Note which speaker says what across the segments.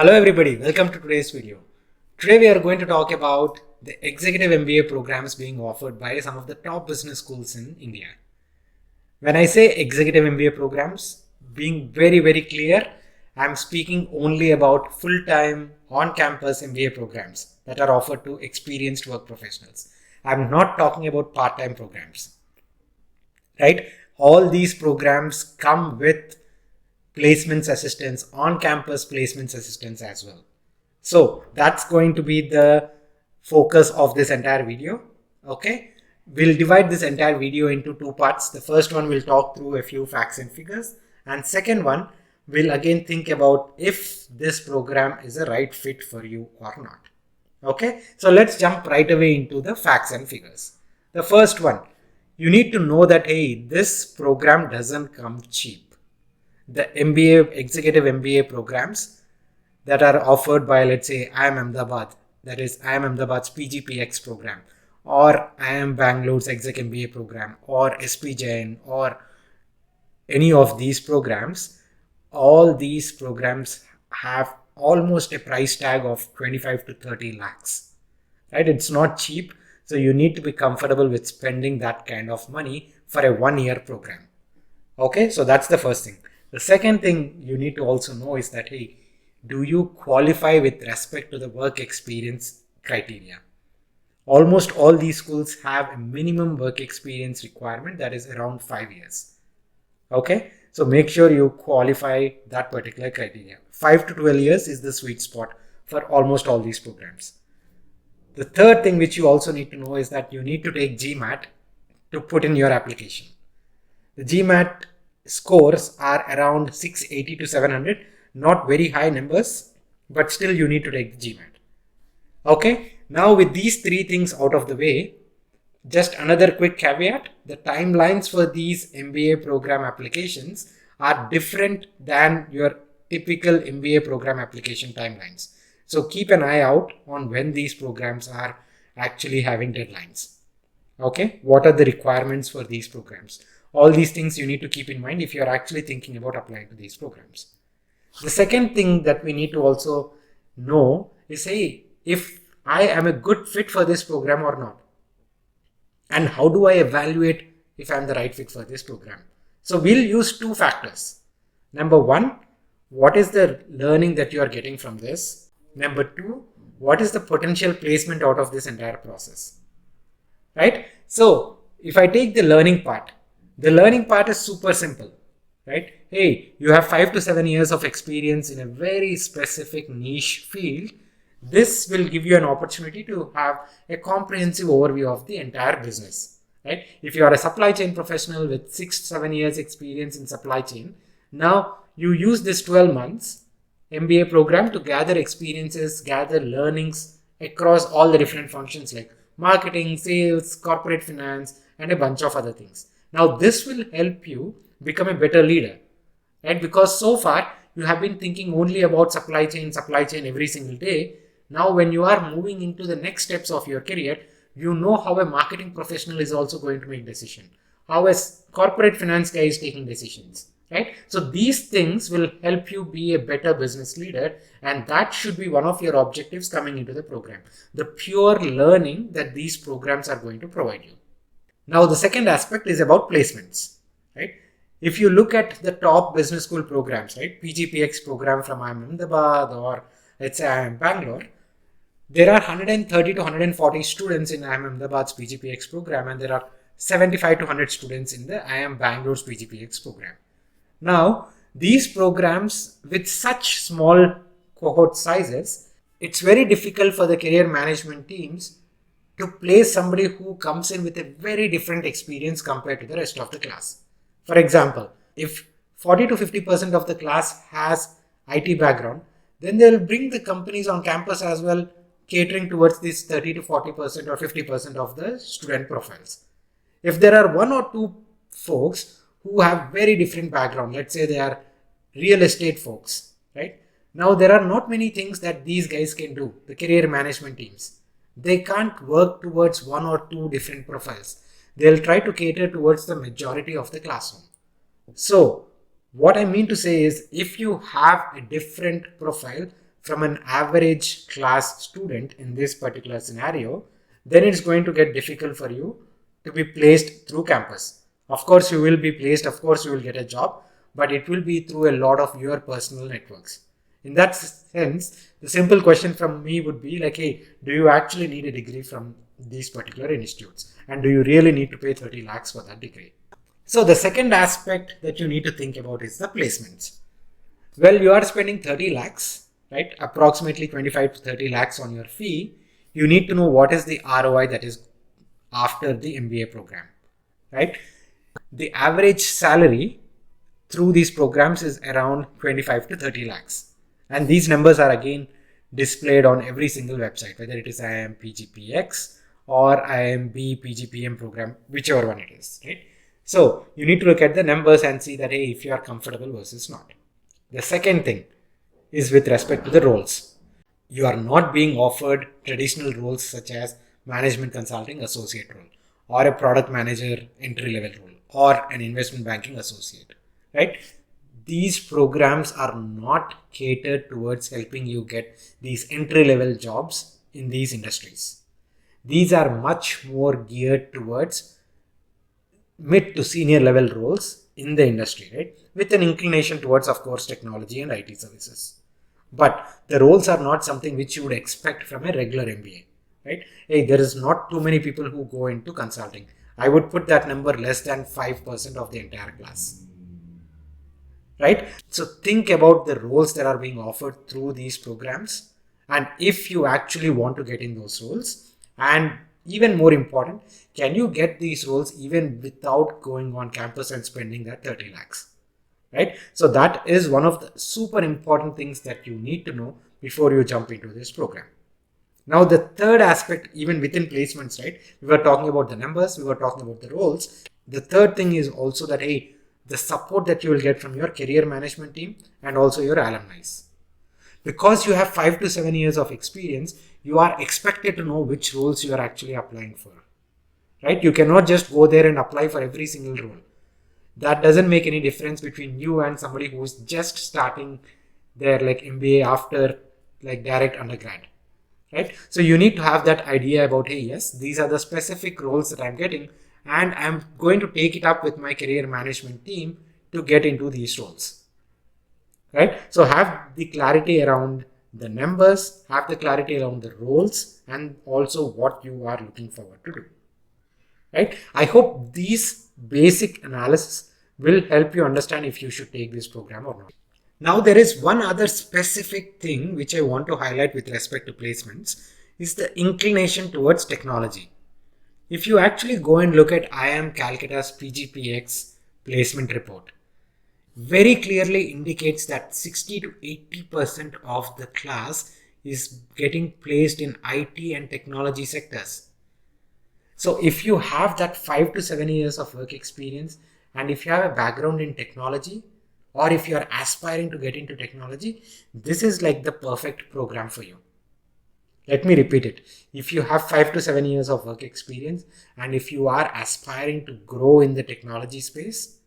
Speaker 1: Hello everybody, welcome to today's video. Today we are going to talk about the executive MBA programs being offered by some of the top business schools in India. When I say executive MBA programs, being very clear, I'm speaking only about full-time on-campus MBA programs that are offered to experienced work professionals. I'm not talking about part-time programs, right? All these programs come with placements assistance, on-campus placements assistance as well. So that's going to be the focus of this entire video. Okay, we'll divide this entire video into two parts. The first one will talk through a few facts and figures, and second one will again think about if this program is a right fit for you or not. Okay, so let's jump right away into the facts and figures. The first one, you need to know that hey, this program doesn't come cheap. The MBA, executive MBA programs that are offered by, let's say, IIM Ahmedabad, that is IIM Ahmedabad's PGPX program, or IIM Bangalore's exec-MBA program, or SP Jain, or any of these programs, all these programs have almost a price tag of 25 to 30 lakhs, right? It's not cheap. So you need to be comfortable with spending that kind of money for a 1-year program. Okay, so that's the first thing. The second thing you need to also know is that, hey, do you qualify with respect to the work experience criteria? Almost all these schools have a minimum work experience requirement that is around 5 years. Okay, so make sure you qualify that particular criteria. 5 to 12 years is the sweet spot for almost all these programs. The third thing which you also need to know is that you need to take GMAT to put in your application. The GMAT scores are around 680 to 700, not very high numbers, but still you need to take the GMAT. Okay, now with these three things out of the way, just another quick caveat, the timelines for these MBA program applications are different than your typical MBA program application timelines. So keep an eye out on when these programs are actually having deadlines. Okay, what are the requirements for these programs? All these things you need to keep in mind if you're actually thinking about applying to these programs. The second thing that we need to also know is, hey, if I am a good fit for this program or not. And how do I evaluate if I'm the right fit for this program? So we'll use two factors. Number one, what is the learning that you are getting from this? Number two, what is the potential placement out of this entire process? Right? So if I take the learning part is super simple, right? Hey, you have 5 to 7 years of experience in a very specific niche field. This will give you an opportunity to have a comprehensive overview of the entire business, right? If you are a supply chain professional with 6-7 years experience in supply chain, now you use this 12 months MBA program to gather experiences, gather learnings across all the different functions like marketing, sales, corporate finance, and a bunch of other things. Now, this will help you become a better leader, right? Because so far you have been thinking only about supply chain every single day. Now, when you are moving into the next steps of your career, you know how a marketing professional is also going to make decisions, how a corporate finance guy is taking decisions, right? So these things will help you be a better business leader, and that should be one of your objectives coming into the program. The pure learning that these programs are going to provide you. Now, the second aspect is about placements, right? If you look at the top business school programs, right? PGPX program from IIM Ahmedabad or let's say IIM Bangalore, there are 130 to 140 students in IIM Ahmedabad's PGPX program, and there are 75 to 100 students in the IIM Bangalore's PGPX program. Now, these programs with such small cohort sizes, it's very difficult for the career management teams to place somebody who comes in with a very different experience compared to the rest of the class. For example, if 40 to 50% of the class has IT background, then they'll bring the companies on campus as well, catering towards this 30 to 40% or 50% of the student profiles. If there are one or two folks who have very different background, let's say they are real estate folks, right? Now, there are not many things that these guys can do, the career management teams. They can't work towards one or two different profiles. They'll try to cater towards the majority of the classroom. So what I mean to say is, if you have a different profile, from an average class student in this particular scenario, then it's going to get difficult for you to be placed through campus. Of course, you will be placed, of course, you will get a job, but it will be through a lot of your personal networks. In that sense, the simple question from me would be like, hey, do you actually need a degree from these particular institutes? And do you really need to pay 30 lakhs for that degree? So the second aspect that you need to think about is the placements. Well, you are spending 30 lakhs, right? Approximately 25 to 30 lakhs on your fee. You need to know what is the ROI that is after the MBA program, right? The average salary through these programs is around 25 to 30 lakhs. And these numbers are again displayed on every single website, whether it is IIM PGPX or IIMB PGPM program, whichever one it is, right? So you need to look at the numbers and see that, hey, if you are comfortable versus not. The second thing is with respect to the roles. You are not being offered traditional roles such as management consulting associate role or a product manager entry level role or an investment banking associate, right? These programs are not catered towards helping you get these entry level jobs in these industries. These are much more geared towards mid to senior level roles in the industry, right? With an inclination towards, of course, technology and IT services. But the roles are not something which you would expect from a regular MBA, right? Hey, there is not too many people who go into consulting. I would put that number less than 5% of the entire class, right? So think about the roles that are being offered through these programs. And if you actually want to get in those roles, and even more important, can you get these roles even without going on campus and spending that 30 lakhs, right? So that is one of the super important things that you need to know before you jump into this program. Now, the third aspect, even within placements, right? We were talking about the numbers, we were talking about the roles. The third thing is also that, hey, the support that you will get from your career management team and also your alumni. Because you have 5 to 7 years of experience, you are expected to know which roles you are actually applying for, right? You cannot just go there and apply for every single role. That doesn't make any difference between you and somebody who's just starting their like MBA after like direct undergrad, right? So you need to have that idea about, hey, yes, these are the specific roles that I'm getting, and I'm going to take it up with my career management team to get into these roles, right? So have the clarity around the numbers, have the clarity around the roles, and also what you are looking forward to do, right? I hope these basic analysis will help you understand if you should take this program or not. Now, there is one other specific thing which I want to highlight with respect to placements is the inclination towards technology. If you actually go and look at IIM Calcutta's PGPX placement report, very clearly indicates that 60 to 80% of the class is getting placed in IT and technology sectors. So if you have that 5 to 7 years of work experience, and if you have a background in technology, or if you are aspiring to get into technology, this is like the perfect program for you. Let me repeat it. If you have 5 to 7 years of work experience, and if you are aspiring to grow in the technology space,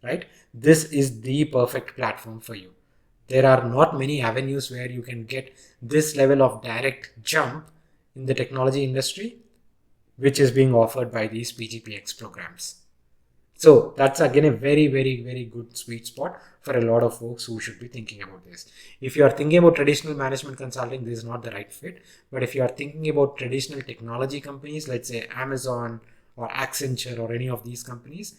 Speaker 1: right, this is the perfect platform for you. There are not many avenues where you can get this level of direct jump in the technology industry, which is being offered by these PGPX programs. So that's again a very, very, very good sweet spot for a lot of folks who should be thinking about this. If you are thinking about traditional management consulting, this is not the right fit. But if you are thinking about traditional technology companies, let's say Amazon or Accenture or any of these companies,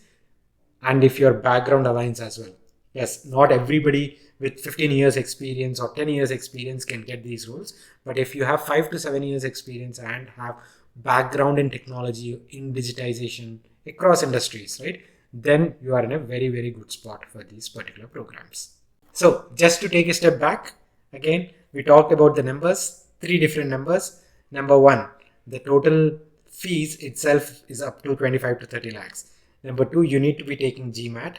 Speaker 1: and if your background aligns as well. Yes, not everybody with 15 years experience or 10 years experience can get these roles. But if you have 5 to 7 years experience and have background in technology, in digitization across industries, right, then you are in a very, very good spot for these particular programs. So just to take a step back, again, we talked about the numbers, 3 different numbers. Number 1, the total fees itself is up to 25 to 30 lakhs. Number 2, you need to be taking GMAT.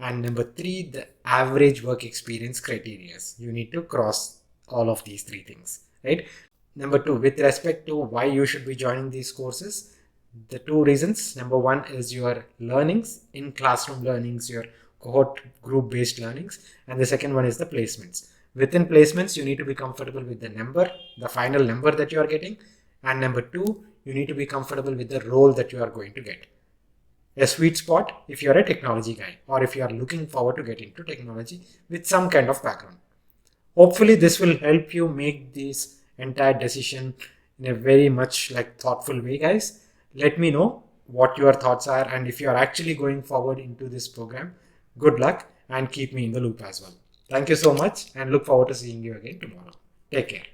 Speaker 1: And number 3, the average work experience criteria. You need to cross all of these 3 things, right? Number 2, with respect to why you should be joining these courses, the 2 reasons. Number 1 is your learnings, in classroom learnings, your cohort group based learnings. And the second one is the placements. Within placements, you need to be comfortable with the number, the final number that you are getting. And number two, you need to be comfortable with the role that you are going to get. A sweet spot if you are a technology guy or if you are looking forward to get into technology with some kind of background. Hopefully this will help you make this entire decision in a very much thoughtful way, guys. Let me know what your thoughts are, and if you are actually going forward into this program, good luck and keep me in the loop as well. Thank you so much and look forward to seeing you again tomorrow. Take care.